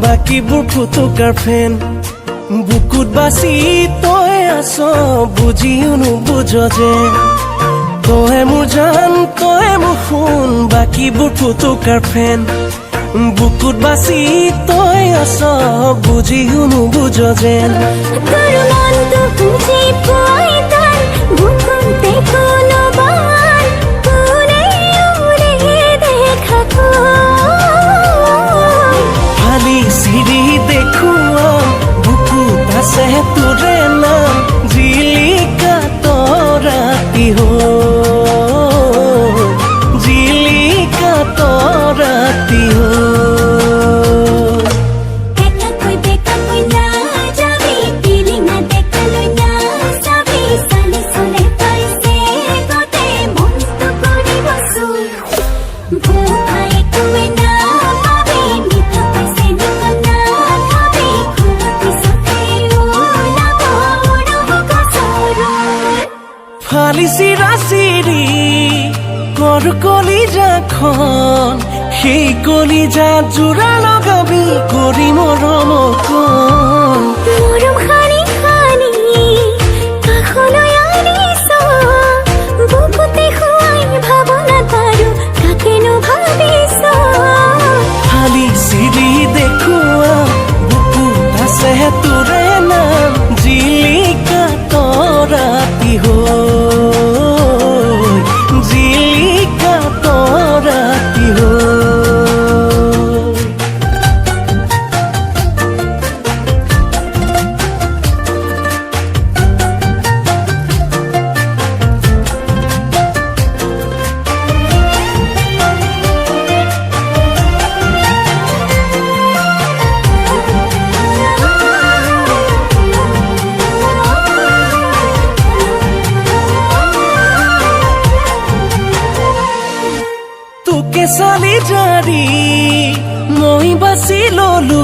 বাকীবোৰ ফুটুকাৰ ফেন বুকুত বাচি তই আছ বুজিও নুবুজ যে তই মোৰ জান তই মোৰ সোণ বাকীবোৰ ফুটুকাৰ ফেন বুকুত বাচি তই আছ বুজিও নুবুজ যেন তোৰ মনটো বুজি পোৱাই টান বুকুতে কোনো বান উৰে উৰে দেখা খালি চিৰি দেখুৱা বুকুত আছে তোৰে নাম জিলিকা তৰাতি জিলিকা তৰাতি ফালিছি ৰাচিৰি কৰ কলিজাখন সেই কলিজা জোৰা লগাবি কৰি মৰম কণ মৰম খানি খানি কাষলৈ আনিছ বুকুতে শুৱাই ভাৱনা পাৰো কাকেনো ভাবিছ খালি চিৰি দেখুৱা বুকুত আছে তোৰে নাম জিলিকা তৰাতি জিলিকা তৰাতি তোকে চালি জাৰি মই বাচি ললো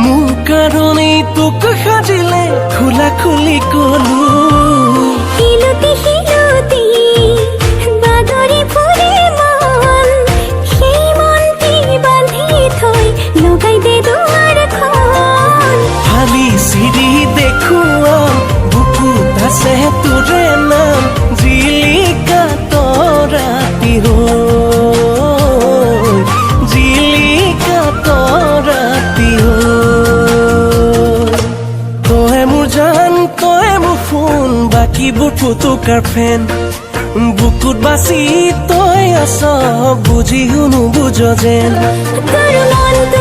মোৰ কাৰণেই তোক সাজিলে খোলা খুলি কলো শিলুটি শিলুটি বাদৰি ফুৰে মন সেই মনটি বান্ধি থৈ লগাই দে দুৱাৰখন খালি চিৰি দেখুৱা বুকুত আছে তোৰে নাম জিলিকা তৰাতি জিলিকা তৰাতি তই মোৰ জান তই মোৰ সোণ বাকীবোৰ ফুটুকাৰ ফেন বুকুত বাচি তই আছ বুজিও নুবুজ যেন তোৰ মনটো